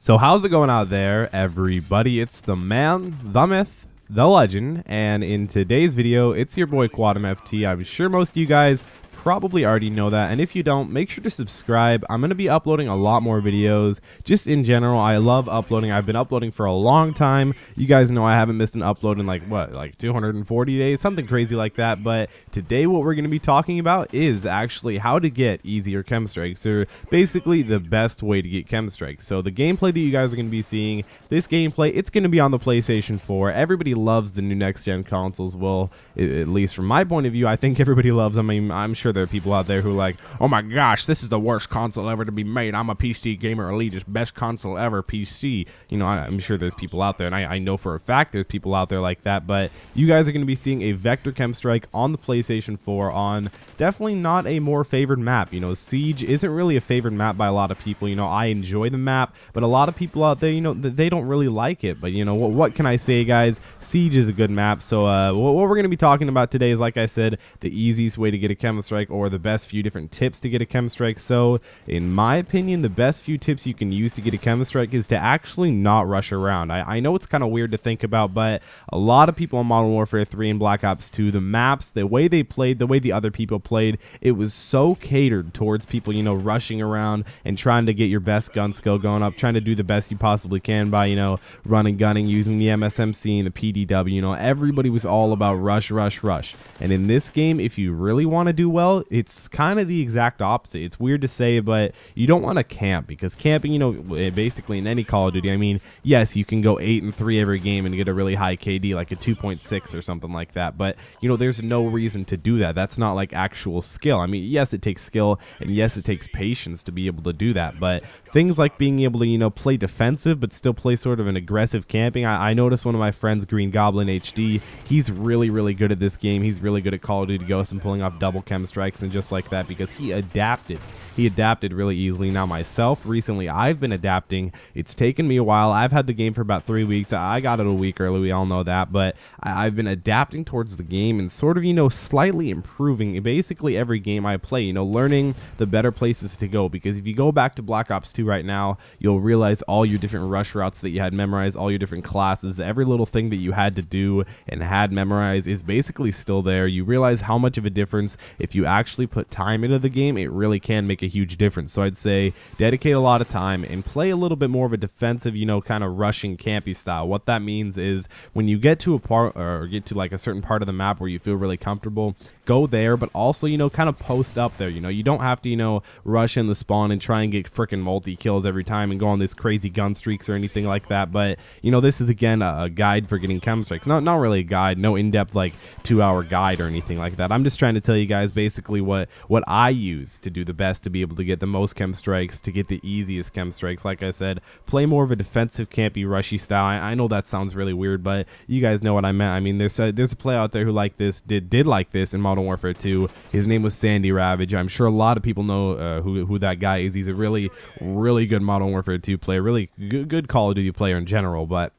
So how's it going out there, everybody? It's the man, the myth, the legend, and in today's video, it's your boy QuadMFT. I'm sure most of you guys probably already know that, and if you don't, make sure to subscribe. I'm going to be uploading a lot more videos. Just in general, I love uploading. I've been uploading for a long time. You guys know I haven't missed an upload in like 240 days, something crazy like that. But today what we're going to be talking about is actually how to get easier chem strikes, or basically the best way to get chem strikes. So the gameplay that you guys are going to be seeing, this gameplay, it's going to be on the PlayStation 4. Everybody loves the new next-gen consoles. Well, at least from my point of view, I think everybody loves them. I mean, I'm sure there are people out there who are like, oh my gosh, this is the worst console ever to be made. I'm a PC gamer elite, just best console ever, PC. You know, I'm sure there's people out there, and I know for a fact there's people out there like that. But you guys are going to be seeing a vector chem strike on the PlayStation 4 on definitely not a more favored map. You know, Siege isn't really a favored map by a lot of people. You know, I enjoy the map, but a lot of people out there, you know, they don't really like it. But you know, what can I say, guys? Siege is a good map. So what we're going to be talking about today is, like I said, the easiest way to get a chem strike, or the best few different tips to get a chem strike. So in my opinion, the best few tips you can use to get a chem strike is to actually not rush around. I know it's kind of weird to think about, but a lot of people on Modern Warfare 3 and Black Ops 2, the maps, the way they played, the way the other people played, it was so catered towards people, you know, rushing around and trying to get your best gun skill going up, trying to do the best you possibly can by, you know, running, gunning, using the MSMC and the PDW. You know, everybody was all about rush, rush, rush. And in this game, if you really want to do well, it's kind of the exact opposite. It's weird to say, but you don't want to camp, because camping, you know, basically in any Call of Duty, I mean, yes, you can go 8-3 every game and get a really high KD, like a 2.6 or something like that, but, you know, there's no reason to do that. That's not like actual skill. I mean, yes, it takes skill, and yes, it takes patience to be able to do that, but things like being able to, you know, play defensive, but still play sort of an aggressive camping. I noticed one of my friends, Green Goblin HD, he's really, really good at this game. He's really good at Call of Duty Ghosts and pulling off double chem strikes and just like that, because he adapted really easily. Now myself, recently I've been adapting. It's taken me a while. I've had the game for about 3 weeks. I got it a week early, we all know that, but I've been adapting towards the game and sort of, you know, slightly improving basically every game I play, you know, learning the better places to go. Because if you go back to Black Ops 2 right now, you'll realize all your different rush routes that you had memorized, all your different classes, every little thing that you had to do and had memorized is basically still there. You realize how much of a difference, if you actually put time into the game, it really can make a huge difference. So I'd say dedicate a lot of time and play a little bit more of a defensive, you know, kind of rushing campy style. What that means is when you get to a part, or get to like a certain part of the map where you feel really comfortable, go there, but also, you know, kind of post up there. You know, you don't have to, you know, rush in the spawn and try and get freaking multi-kills every time and go on this crazy gun streaks or anything like that. But, you know, this is, again, a guide for getting chem strikes. Not really a guide, no in-depth, like, 2-hour guide or anything like that. I'm just trying to tell you guys basically what I use to do the best to be able to get the most chem strikes, to get the easiest chem strikes. Like I said, play more of a defensive, campy, rushy style. I know that sounds really weird, but you guys know what I meant. I mean, there's a player out there who like this, did like this in Modern Warfare 2. His name was Sandy Ravage. I'm sure a lot of people know who that guy is. He's a really, really good Modern Warfare 2 player, really good Call of Duty player in general, but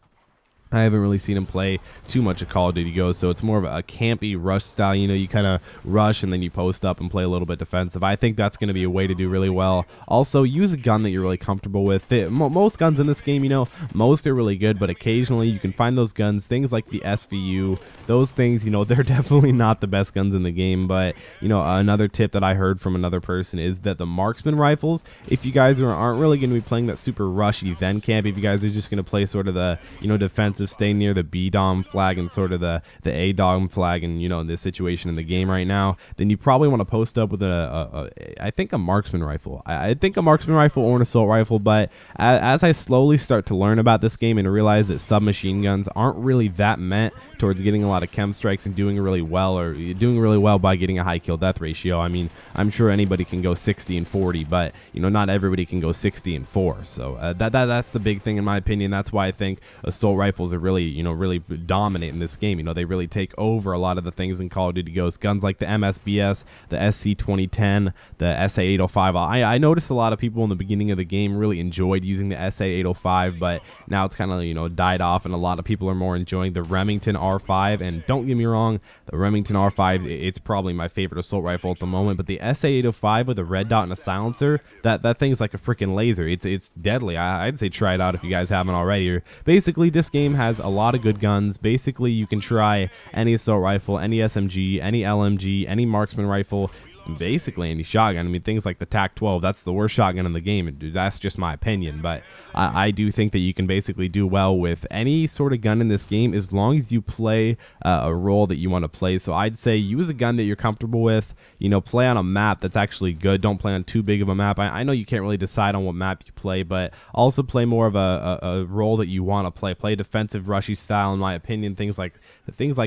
I haven't really seen him play too much of Call of Duty Ghosts, so it's more of a campy rush style. You know, you kind of rush and then you post up and play a little bit defensive. I think that's going to be a way to do really well. Also, use a gun that you're really comfortable with. Most guns in this game, you know, most are really good, but occasionally you can find those guns, things like the SVU, those things, you know, they're definitely not the best guns in the game. But, you know, another tip that I heard from another person is that the marksman rifles, if you guys aren't really going to be playing that super rushy then camp, if you guys are just going to play sort of the, you know, defensive, stay near the B-Dom flag and sort of the A-Dom flag, and, you know, in this situation in the game right now, then you probably want to post up with I think a marksman rifle. I think a marksman rifle or an assault rifle, but as I slowly start to learn about this game and realize that submachine guns aren't really that meant towards getting a lot of chem strikes and doing really well, or doing really well by getting a high kill death ratio. I mean, I'm sure anybody can go 60 and 40, but, you know, not everybody can go 60 and 4. So that's the big thing in my opinion. That's why I think assault rifles rifles are really, you know, really dominant in this game. You know, they really take over a lot of the things in Call of Duty Ghosts. Guns like the MSBS, the SC-2010, the SA-805. I noticed a lot of people in the beginning of the game really enjoyed using the SA-805, but now it's kind of, you know, died off, and a lot of people are more enjoying the Remington R5. And don't get me wrong, the Remington R5, it's probably my favorite assault rifle at the moment, but the SA-805 with a red dot and a silencer, that thing's like a freaking laser. It's deadly. I'd say try it out if you guys haven't already. Basically, this game has a lot of good guns. Basically, you can try any assault rifle, any SMG, any LMG, any marksman rifle, basically any shotgun. I mean, things like the TAC-12, that's the worst shotgun in the game. That's just my opinion, but I do think that you can basically do well with any sort of gun in this game as long as you play a role that you want to play. So I'd say use a gun that you're comfortable with. You know, play on a map that's actually good. Don't play on too big of a map. I know you can't really decide on what map you play, but also play more of a role that you want to play. Play defensive, rushy style, in my opinion. Things like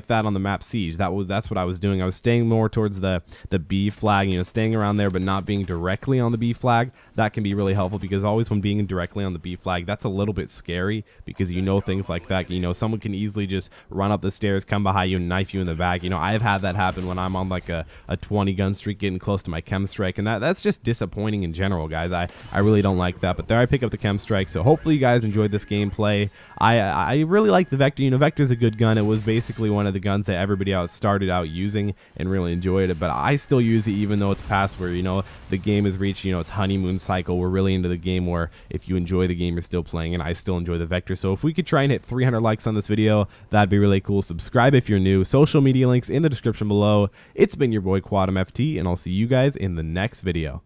that on the map Siege. That's what I was doing. I was staying more towards the B flag, you know, staying around there, but not being directly on the B flag. That can be really helpful, because always when being directly on the B flag, that's a little bit scary, because you know things like that. You know, someone can easily just run up the stairs, come behind you, and knife you in the back. You know, I've had that happen when I'm on like a 20 gun streak, getting close to my chem strike, and that's just disappointing in general, guys. I really don't like that. But there I pick up the chem strike. So hopefully you guys enjoyed this gameplay. I really like the Vector. You know, Vector's a good gun. It was basically one of the guns that everybody else started out using and really enjoyed it, but I still use it even though it's past where, you know, the game has reached, you know, its honeymoon cycle. We're really into the game where if you enjoy the game, you're still playing, and I still enjoy the Vector. So if we could try and hit 300 likes on this video, that'd be really cool. Subscribe if you're new. Social media links in the description below. It's been your boy Quadum FT, and I'll see you guys in the next video.